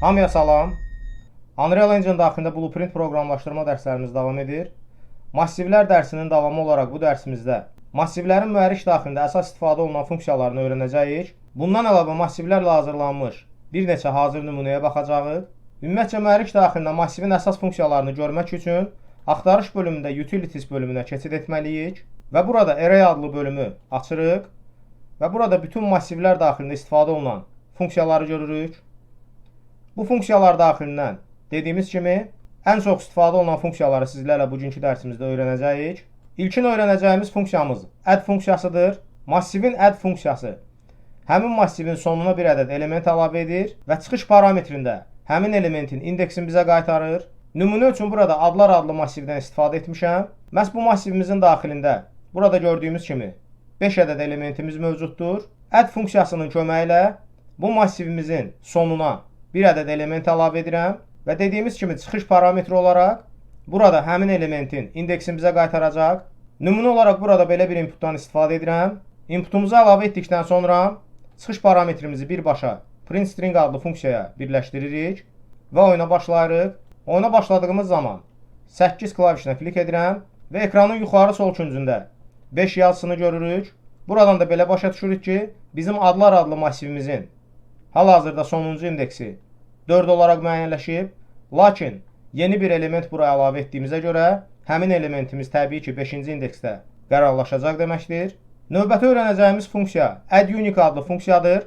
Hamıya salam. Unreal Engine daxilində Blueprint proqramlaşdırma dərslərimiz davam edir. Massivlər dərsinin davamı olaraq bu dərsimizdə massivlərin mühərrik daxilində əsas istifadə olunan funksiyalarını öyrənəcəyik. Bundan əlavə massivlərlə hazırlanmış bir neçə hazır nümunəyə baxacağıq. Ümumiyyətcə mühərrik daxilində massivin əsas funksiyalarını görmək üçün axtarış bölümündə Utilities bölümünə keçid etməliyik və burada Array adlı bölümü açırıq və burada bütün massivlər daxilində istifadə olunan funksiyaları görürük. Bu funksiyalar daxilindən dediyimiz kimi ən çox istifadə olunan funksiyaları sizlərlə bugünkü dərsimizdə öyrənəcəyik. İlkin öyrənəcəyimiz funksiyamız add funksiyasıdır. Massivin add funksiyası həmin massivin sonuna bir ədəd element əlavə edir və çıxış parametrində həmin elementin indeksini bizə qaytarır. Nümunə üçün burada adlar adlı massivdən istifadə etmişəm. Məhz bu massivimizin daxilində burada gördüyümüz kimi 5 ədəd elementimiz mövcuddur. Add funksiyasının köməyi ilə bu massivimizin sonuna bir ədəd element əlavə edirəm və dediyimiz kimi çıxış parametri olaraq burada həmin elementin indeksini bizə qaytaracaq. Nümunə olaraq burada belə bir inputdan istifadə edirəm. İnputumuzu əlavə etdikdən sonra çıxış parametrimizi birbaşa print string adlı funksiyaya birləşdiririk və oyuna başlayırıq. Oyuna başladığımız zaman 8 klavişinə klik edirəm və ekranın yuxarı sol küncündə 5 yazısını görürük. Buradan da belə başa düşürük ki, bizim adlar adlı massivimizin hal-hazırda sonuncu indeksi 4 olaraq müəyyənləşib. Lakin yeni bir element buraya əlavə etdiyimizə görə həmin elementimiz təbii ki 5-ci indeksdə qərarlaşacaq deməkdir. Növbəti öyrənəcəyimiz funksiya addUnique adlı funksiyadır.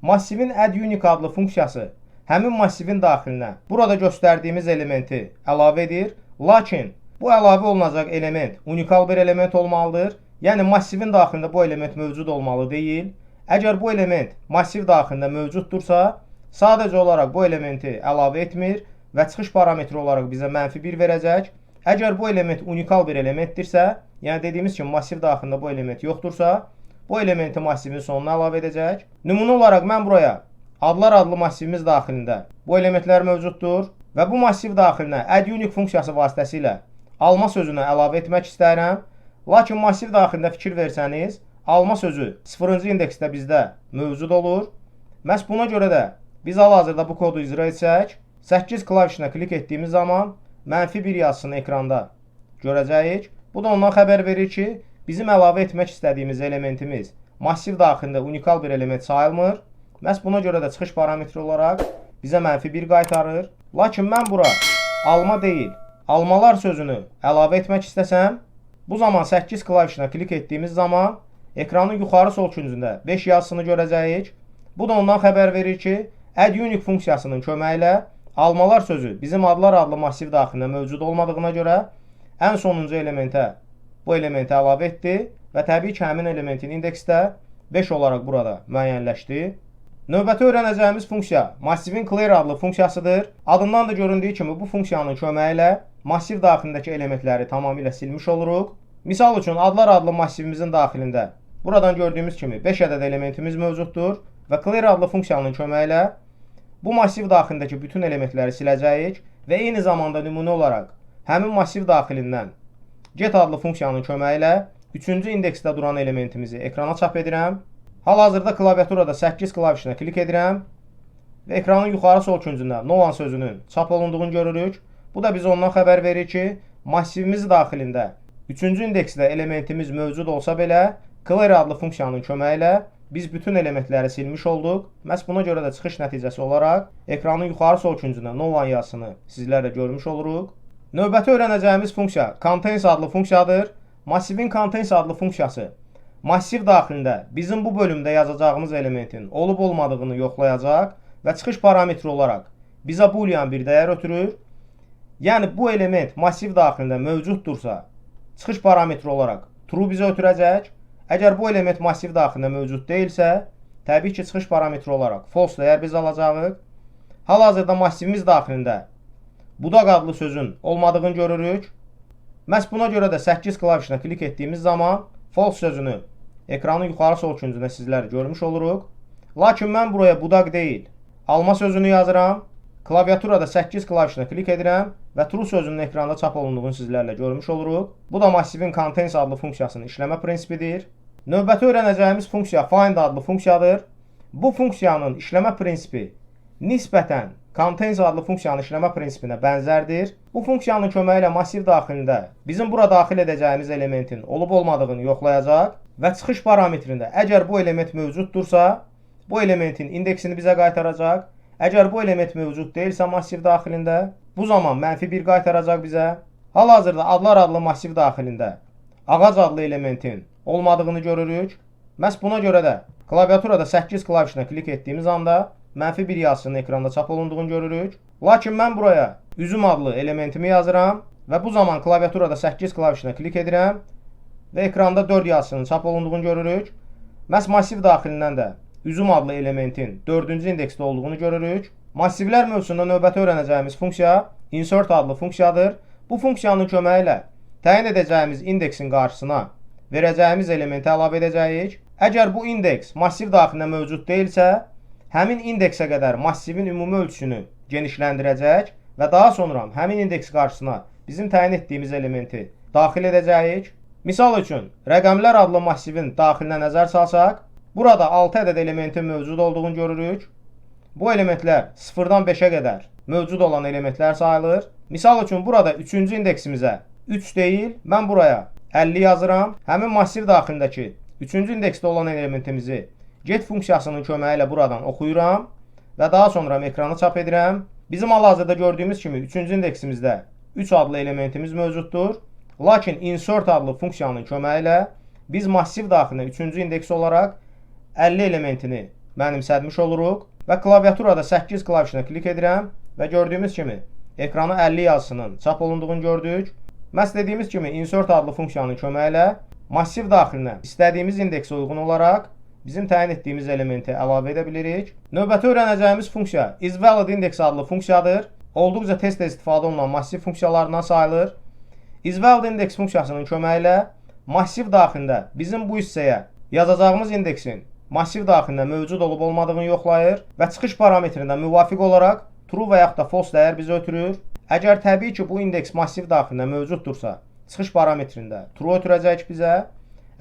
Massivin addUnique adlı funksiyası həmin massivin daxilinə burada göstərdiyimiz elementi əlavə edir. Lakin bu əlavə olunacaq element unikal bir element olmalıdır. Yəni massivin daxilində bu element mövcud olmalı deyil. Əgər bu element massiv daxilində mövcuddursa, sadəcə olaraq bu elementi əlavə etmir və çıxış parametri olaraq bizə -1 verəcək. Əgər bu element unikal bir elementdirsə, yəni dediyimiz kimi massiv daxilində bu element yoxdursa, bu elementi massivin sonuna əlavə edəcək. Nümunə olaraq mən buraya adlar adlı massivimiz daxilində bu elementlər mövcuddur və bu massiv daxilinə addUnique funksiyası vasitəsilə alma sözünü əlavə etmək istəyirəm. Lakin massiv daxilində fikir versəniz, alma sözü 0-cı indeksdə bizdə mövcud olur. Məhz buna görə də biz hal-hazırda bu kodu icra etsək, 8 klavişinə klik etdiyimiz zaman -1 yazısını ekranda görəcəyik. Bu da ondan xəbər verir ki, bizim əlavə etmək istədiyimiz elementimiz massiv daxilində unikal bir element sayılmır. Məhz buna görə də çıxış parametri olaraq bizə -1 qaytarır. Lakin mən bura alma deyil, almalar sözünü əlavə etmək istəsəm, bu zaman 8 klavişinə klik etdiyimiz zaman ekranın yuxarı sol küncündə 5 yazısını görəcəyik. Bu da ondan xəbər verir ki, addUnique funksiyasının köməyi ilə almalar sözü bizim adlar adlı massiv daxilində mövcud olmadığına görə ən sonuncu elementə bu elementi əlavə etdi və təbii ki, həmin elementin indeksdə 5 olaraq burada müəyyənləşdi. Növbəti öyrənəcəyimiz funksiya massivin clear adlı funksiyasıdır. Adından da göründüyü kimi bu funksiyanın köməyi ilə massiv daxilindəki elementləri tamamilə silmiş oluruq. Misal üçün adlar adlı massivimizin daxilində buradan gördüyümüz kimi 5 ədəd elementimiz mövcuddur və clear adlı funksiyanın köməyi ilə bu massiv daxilindəki bütün elementləri siləcəyik və eyni zamanda nümunə olaraq həmin massiv daxilindən get adlı funksiyanın köməyi ilə 3-cü indeksdə duran elementimizi ekrana çap edirəm. Hal-hazırda klaviaturada 8 klavişinə klik edirəm və ekranın yuxarı sol küncündə no one sözünün çap olunduğunu görürük. Bu da bizə ondan xəbər verir ki, massivimiz daxilində 3-cü indeksdə elementimiz mövcud olsa belə, clear adlı funksiyanın köməyi ilə biz bütün elementləri silmiş olduq. Məhz buna görə də çıxış nəticəsi olaraq ekranın yuxarı sol küncündə no one yazısını sizlərlə görmüş oluruq. Növbəti öyrənəcəyimiz funksiya contains adlı funksiyadır. Massivin contains adlı funksiyası massiv daxilində bizim bu bölümdə yazacağımız elementin olub-olmadığını yoxlayacaq və çıxış parametri olaraq bizə boolean bir dəyər ötürür. Yəni bu element massiv daxilində mövcuddursa, çıxış parametri olaraq true bizə ötürəcək. Əgər bu element massiv daxilində mövcud deyilsə, təbii ki, çıxış parametri olaraq false dəyər biz alacağıq. Hal-hazırda massivimiz daxilində budaq adlı sözün olmadığını görürük. Məhz buna görə də 8 klavişinə klik etdiyimiz zaman false sözünü ekranın yuxarı sol küncündə sizlər görmüş oluruq. Lakin mən buraya budaq deyil, alma sözünü yazıram. Klaviaturada 8 klavişinə klik edirəm və true sözünün ekranda çap olunduğunu sizlərlə görmüş oluruq. Bu da massivin contains adlı funksiyasının işləmə prinsipidir. Növbəti öyrənəcəyimiz funksiya find adlı funksiyadır. Bu funksiyanın işləmə prinsipi nisbətən contains adlı funksiyanın işləmə prinsipinə bənzərdir. Bu funksiyanın köməyi ilə massiv daxilində bizim bura daxil edəcəyimiz elementin olub-olmadığını yoxlayacaq və çıxış parametrində əgər bu element mövcuddursa, bu elementin indeksini bizə qaytaracaq. Əgər bu element mövcud deyilsə massiv daxilində, bu zaman -1 qaytaracaq bizə. Hal-hazırda adlar adlı massiv daxilində ağac adlı elementin olmadığını görürük. Məhz buna görə də klaviaturada 8 klavişinə klik etdiyimiz anda -1 yazısının ekranda çap olunduğunu görürük. Lakin mən buraya üzüm adlı elementimi yazıram və bu zaman klaviaturada 8 klavişinə klik edirəm və ekranda 4 yazısının çap olunduğunu görürük. Məhz massiv daxilindən də üzüm adlı elementin 4-cü indeksdə olduğunu görürük. Massivlər mövzusunda növbəti öyrənəcəyimiz funksiya insert adlı funksiyadır. Bu funksiyanın köməyi ilə təyin edəcəyimiz indeksin qarşısına verəcəyimiz elementi əlavə edəcəyik. Əgər bu indeks massiv daxilində mövcud deyilsə, həmin indeksə qədər massivin ümumi ölçüsünü genişləndirəcək və daha sonra həmin indeks qarşısına bizim təyin etdiyimiz elementi daxil edəcəyik. Misal üçün, rəqəmlər adlı massivin daxilinə nəzər salsaq, burada 6 ədəd elementin mövcud olduğunu görürük. Bu elementlər 0-dan 5-ə qədər mövcud olan elementlər sayılır. Misal üçün, burada 3-cü indeksimizə 3 deyil, mən buraya 50 yazıram. Həmin massiv daxilindəki 3-cü indeksdə olan elementimizi get funksiyasının köməyi ilə buradan oxuyuram və daha sonra ekrana çap edirəm. Bizim hal-hazırda gördüyümüz kimi 3-cü indeksimizdə 3 adlı elementimiz mövcuddur. Lakin insert adlı funksiyanın köməyi ilə biz massiv daxilində 3-cü indeks olaraq 50 elementini mənimsədmiş oluruq və klaviaturada 8 klavişinə klik edirəm və gördüyümüz kimi ekrana 50 yazısının çap olunduğunu gördük. Məhz dediyimiz kimi insert adlı funksiyanın köməyi ilə massiv daxilinə istədiyimiz indeksə uyğun olaraq bizim təyin etdiyimiz elementi əlavə edə bilirik. Növbəti öyrənəcəyimiz funksiya isValidIndex adlı funksiyadır. Olduqca tez-tez istifadə olunan massiv funksiyalarından sayılır. isValidIndex funksiyasının köməyi ilə massiv daxilində bizim bu hissəyə yazacağımız indeksin massiv daxilində mövcud olub-olmadığını yoxlayır və çıxış parametrində müvafiq olaraq true və yaxud da false dəyər bizə ötürür. Əgər təbii ki, bu indeks massiv daxilində mövcuddursa, çıxış parametrində true ötürəcək bizə,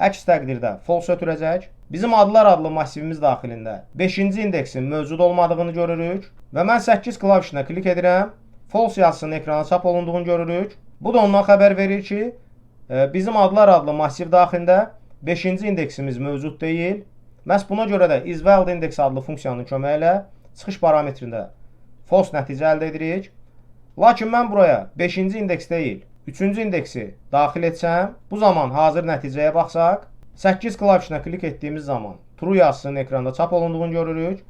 əks təqdirdə false ötürəcək. Bizim adlar adlı massivimiz daxilində 5-ci indeksin mövcud olmadığını görürük və mən 8 klavişinə klik edirəm. False yazısının ekrana çap olunduğunu görürük. Bu da ondan xəbər verir ki, bizim adlar adlı massiv daxilində 5-ci indeksimiz mövcud deyil. Məhz buna görə də isValidIndex adlı funksiyanın köməyi ilə çıxış parametrində false nəticə əldə edirik. Lakin mən buraya 5-ci indeks deyil, 3-cü indeksi daxil etsəm, bu zaman hazır nəticəyə baxsaq, 8 klavişinə klik etdiyimiz zaman true yazısının ekranda çap olunduğunu görürük.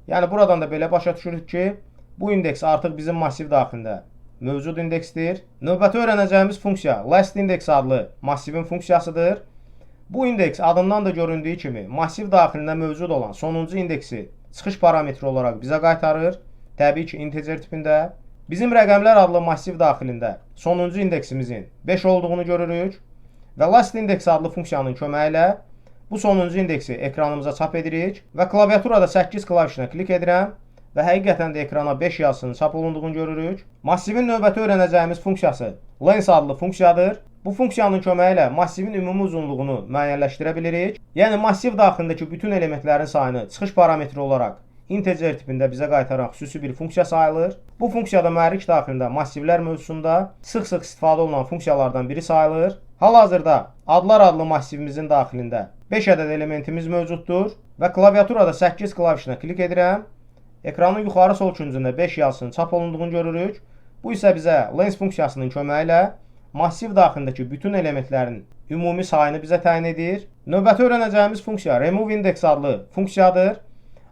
Yəni buradan da belə başa düşürük ki, bu indeks artıq bizim massiv daxilində mövcud indeksdir. Növbəti öyrənəcəyimiz funksiya lastIndex adlı massivin funksiyasıdır. Bu indeks adından da göründüyü kimi massiv daxilində mövcud olan sonuncu indeksi çıxış parametri olaraq bizə qaytarır. Təbii ki, integer tipində. Bizim rəqəmlər adlı massiv daxilində sonuncu indeksimizin 5 olduğunu görürük və lastIndex adlı funksiyanın köməyi ilə bu sonuncu indeksi ekranımıza çap edirik və klaviaturada 8 klavişinə klik edirəm və həqiqətən də ekrana 5 yazısının çap olunduğunu görürük. Massivin növbəti öyrənəcəyimiz funksiyası length adlı funksiyadır. Bu funksiyanın köməyi ilə massivin ümumi uzunluğunu müəyyənləşdirə bilirik. Yəni massiv daxilindəki bütün elementlərin sayını çıxış parametri olaraq integer tipində bizə qaytaran xüsusi bir funksiya sayılır. Bu funksiyada mühərrik daxilində massivlər mövzusunda sıx-sıx istifadə olunan funksiyalardan biri sayılır. Hal-hazırda adlar adlı massivimizin daxilində 5 ədəd elementimiz mövcuddur və klaviaturada 8 klavişinə klik edirəm. Ekranın yuxarı sol küncündə 5 yazısının çap olunduğunu görürük. Bu isə bizə length funksiyasının köməyi ilə massiv daxilindəki bütün elementlərin ümumi sayını bizə təyin edir. Növbəti öyrənəcəyimiz funksiya removeIndex adlı funksiyadır.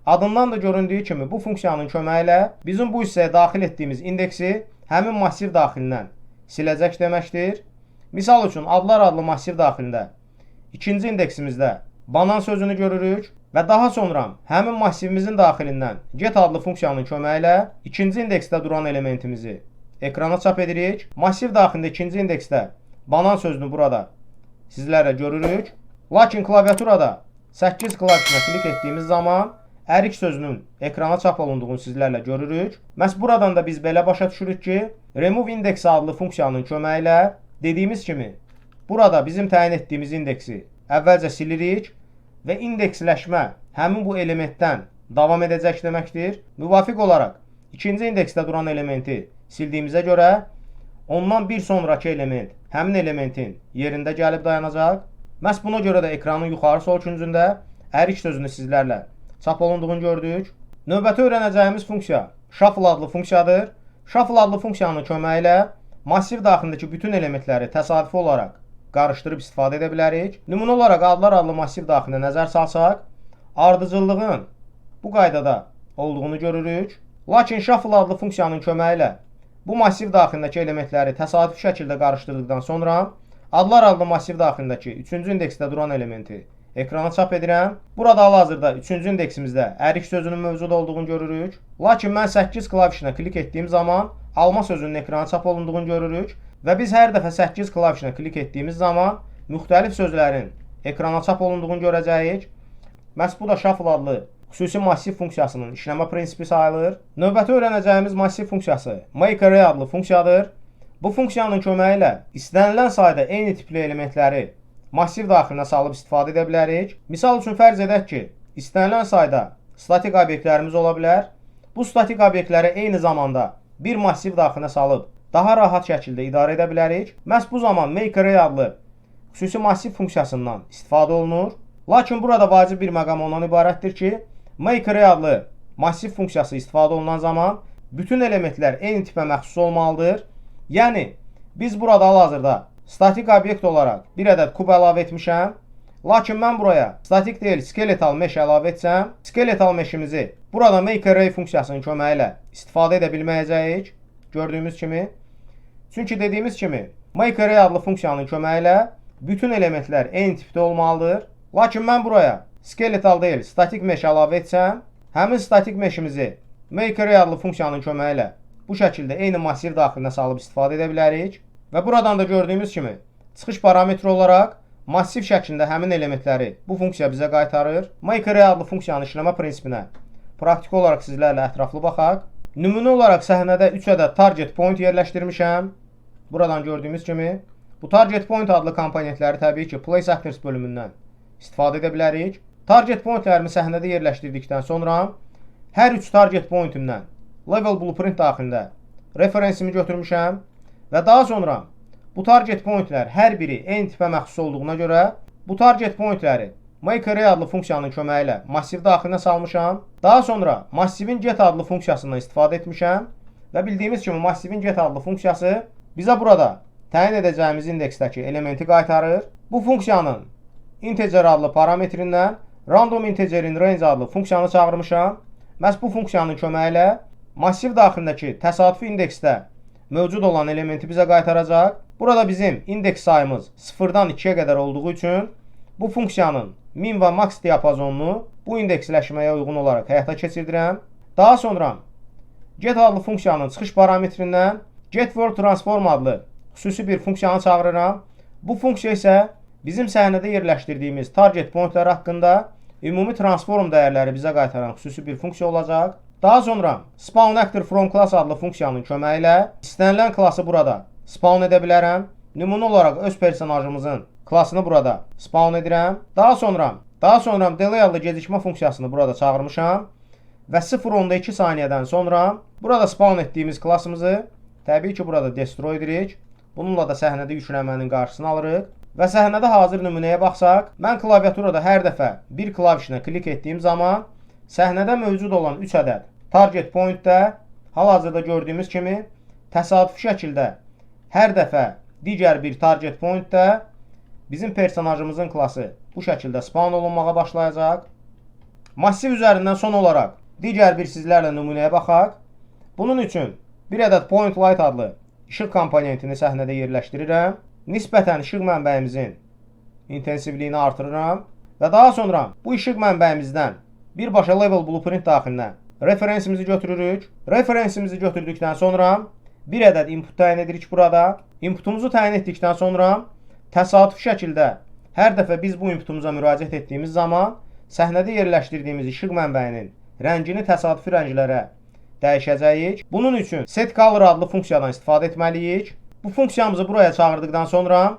Adından da göründüyü kimi bu funksiyanın köməyi ilə bizim bu hissəyə daxil etdiyimiz indeksi həmin massiv daxilindən siləcək deməkdir. Misal üçün, adlar adlı massiv daxilində ikinci indeksimizdə banan sözünü görürük və daha sonra həmin massivimizin daxilindən get adlı funksiyanın köməyi ilə ikinci indeksdə duran elementimizi ekrana çap edirik. Massiv daxilində ikinci indeksdə banan sözünü burada sizlərlə görürük. Lakin klaviaturada 8 klavişinə klik etdiyimiz zaman ərik sözünün ekrana çap olunduğunu sizlərlə görürük. Məhz buradan da biz belə başa düşürük ki, removeIndex adlı funksiyanın köməyi ilə dediyimiz kimi burada bizim təyin etdiyimiz indeksi əvvəlcə silirik və indeksləşmə həmin bu elementdən davam edəcək deməkdir. Müvafiq olaraq ikinci indeksdə duran elementi sildiyimizə görə ondan bir sonraki element həmin elementin yerində gəlib dayanacaq. Məhz buna görə də ekranın yuxarı sol küncündə ərik sözünü sizlərlə çap olunduğunu gördük. Növbəti öyrənəcəyimiz funksiya shuffle adlı funksiyadır. Shuffle adlı funksiyanın köməyi ilə massiv daxilindəki bütün elementləri təsadüfi olaraq qarışdırıb istifadə edə bilərik. Nümunə olaraq adlar adlı massiv daxilində nəzər salsaq, ardıcıllığın bu qaydada olduğunu görürük. Lakin shuffle adlı funksiyanın köməyi ilə bu massiv daxilindəki elementləri təsadüfi şəkildə qarışdırdıqdan sonra adlar adlı massiv daxilindəki 3-cü indeksdə duran elementi ekrana çap edirəm. Burada hal-hazırda 3-cü indeksimizdə ərik sözünün mövcud olduğunu görürük. Lakin mən 8 klavişinə klik etdiyim zaman alma sözünün ekrana çap olunduğunu görürük. Və biz hər dəfə 8 klavişinə klik etdiyimiz zaman müxtəlif sözlərin ekrana çap olunduğunu görəcəyik. Məhz bu da shuffle adlı xüsusi massiv funksiyasının işləmə prinsipi sayılır. Növbəti öyrənəcəyimiz massiv funksiyası make array adlı funksiyadır. Bu funksiyanın köməyi ilə istənilən sayda eyni tipli elementləri massiv daxilinə salıb istifadə edə bilərik. Misal üçün fərz edək ki, istənilən sayda statik obyektlərimiz ola bilər. Bu statik obyektləri eyni zamanda bir massiv daxilinə salıb daha rahat şəkildə idarə edə bilərik. Məhz bu zaman make array adlı xüsusi massiv funksiyasından istifadə olunur. Lakin burada vacib bir məqam ondan ibarətdir ki, make array adlı massiv funksiyası istifadə olunan zaman bütün elementlər eyni tipə məxsus olmalıdır. Yəni, biz burada hal-hazırda statik obyekt olaraq bir ədəd kub əlavə etmişəm. Lakin mən buraya statik deyil, skeletal mesh əlavə etsəm, skeletal meshimizi burada make array funksiyasının köməyi ilə istifadə edə bilməyəcəyik. Gördüyümüz kimi. Çünki dediyimiz kimi, make array adlı funksiyanın köməyi ilə bütün elementlər eyni tipdə olmalıdır. Lakin mən buraya skeletal deyil, statik mesh əlavə etsəm, həmin statik meshimizi make array adlı funksiyanın köməyi ilə bu şəkildə eyni massiv daxilinə salıb istifadə edə bilərik. Və buradan da gördüyümüz kimi, çıxış parametri olaraq massiv şəklində həmin elementləri bu funksiya bizə qaytarır. Make array adlı funksiyanın işləmə prinsipinə praktik olaraq sizlərlə ətraflı baxaq. Nümunə olaraq səhnədə 3 ədəd target point yerləşdirmişəm. Buradan gördüyümüz kimi, bu target point adlı komponentləri təbii ki, place actors bölümündən istifadə edə bilərik. Target pointlərimi səhnədə yerləşdirdikdən sonra hər 3 target pointimdən level blueprint daxilində referensimi götürmüşəm və daha sonra bu target pointlər hər biri eyni tipə məxsus olduğuna görə bu target pointləri make array adlı funksiyanın köməyi ilə massiv daxilinə salmışam. Daha sonra massivin get adlı funksiyasından istifadə etmişəm və bildiyimiz kimi massivin get adlı funksiyası bizə burada təyin edəcəyimiz indeksdəki elementi qaytarır. Bu funksiyanın integer adlı parametrindən random integerin range adlı funksiyanı çağırmışam. Məhz bu funksiyanın köməyi ilə massiv daxilindəki təsadüfi indeksdə mövcud olan elementi bizə qaytaracaq. Burada bizim indeks sayımız 0-dan 2-yə qədər olduğu üçün bu funksiyanın min və max diapazonunu bu indeksləşməyə uyğun olaraq həyata keçirdirəm. Daha sonra get adlı funksiyanın çıxış parametrindən getWord transform adlı xüsusi bir funksiyanı çağırıram. Bu funksiya isə bizim səhnədə yerləşdirdiyimiz target pointlər haqqında ümumi transform dəyərləri bizə qaytaran xüsusi bir funksiya olacaq. Daha sonra spawn actor from class adlı funksiyanın köməyi ilə istənilən klası burada spawn edə bilərəm. Nümunə olaraq öz personajımızın klasını burada spawn edirəm. Daha sonra delay adlı gecikmə funksiyasını burada çağırmışam və 0.2 saniyədən sonra burada spawn etdiyimiz klasımızı təbii ki, burada destroy edirik. Bununla da səhnədə yüklənmənin qarşısını alırıq. Və səhnədə hazır nümunəyə baxsaq, mən klaviaturada hər dəfə bir klavişinə klik etdiyim zaman səhnədə mövcud olan 3 ədəd target pointdə hal-hazırda gördüyümüz kimi təsadüfi şəkildə hər dəfə digər bir target pointdə bizim personajımızın klası bu şəkildə spawn olunmağa başlayacaq. Massiv üzərindən son olaraq digər bir sizlərlə nümunəyə baxaq. Bunun üçün bir ədəd point light adlı işıq komponentini səhnədə yerləşdirirəm. Nisbətən işıq mənbəyimizin intensivliyini artırıram və daha sonra bu işıq mənbəyimizdən birbaşa level blueprint daxilinə referensimizi götürürük. Referensimizi götürdükdən sonra bir ədəd input təyin edirik burada. Inputumuzu təyin etdikdən sonra təsadüfi şəkildə hər dəfə biz bu inputumuza müraciət etdiyimiz zaman səhnədə yerləşdirdiyimiz işıq mənbəyinin rəngini təsadüfi rənglərə dəyişəcəyik. Bunun üçün set color adlı funksiyadan istifadə etməliyik. Bu funksiyamızı buraya çağırdıqdan sonra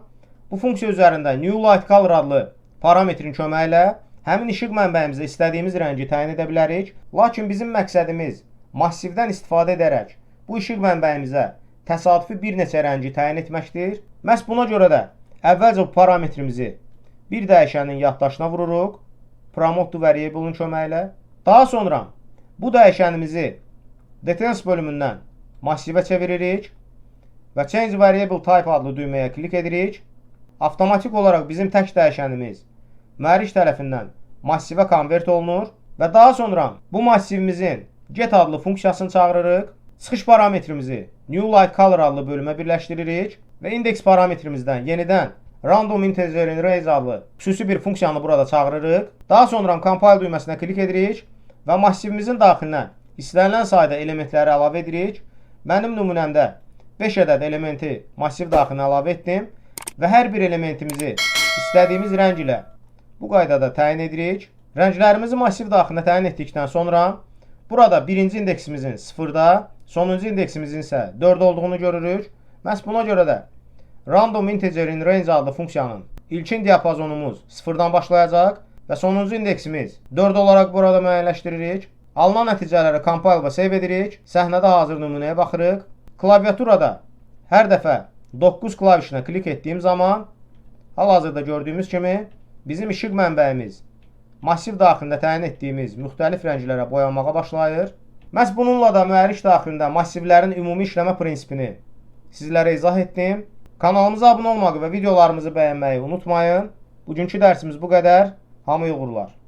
bu funksiya üzərində new light color adlı parametrin köməyi ilə həmin işıq mənbəyimizə istədiyimiz rəngi təyin edə bilərik. Lakin bizim məqsədimiz massivdən istifadə edərək bu işıq mənbəyimizə təsadüfi bir neçə rəngi təyin etməkdir. Məhz buna görə də əvvəlcə bu parametrimizi bir dəyişənin yaddaşına vururuq, promote to variable-un köməyi ilə. Daha sonra bu dəyişənimizi details bölümündən massivə çeviririk və change variable type adlı düyməyə klik edirik. Avtomatik olaraq bizim tək dəyişənimiz mühərrik tərəfindən massivə konvert olunur və daha sonra bu massivimizin get adlı funksiyasını çağırırıq. Çıxış parametrimizi new light color adlı bölümə birləşdiririk və index parametrimizdən yenidən random integerin range adlı xüsusi bir funksiyanı burada çağırırıq. Daha sonra compile düyməsinə klik edirik və massivimizin daxilinə istənilən sayda elementləri əlavə edirik. Mənim nümunəmdə 5 ədəd elementi massiv daxilinə əlavə etdim və hər bir elementimizi istədiyimiz rəng ilə bu qaydada təyin edirik. Rənglərimizi massiv daxilinə təyin etdikdən sonra burada birinci indeksimizin 0-da, sonuncu indeksimizin isə 4 olduğunu görürük. Məhz buna görə də random integerin range adlı funksiyanın ilkin diapazonumuz 0-dan başlayacaq və sonuncu indeksimiz 4 olaraq burada müəyyənləşdiririk. Alınan nəticələri compile və save edirik. Səhnədə hazır nümunəyə baxırıq. Klaviaturada hər dəfə 9 klavişinə klik etdiyim zaman hal-hazırda gördüyümüz kimi bizim işıq mənbəyimiz massiv daxilində təyin etdiyimiz müxtəlif rənglərə boyanmağa başlayır. Məhz bununla da mühərrik daxilində massivlərin ümumi işləmə prinsipini sizlərə izah etdim. Kanalımıza abunə olmağı və videolarımızı bəyənməyi unutmayın. Bugünkü dərsimiz bu qədər. Hamıya uğurlar.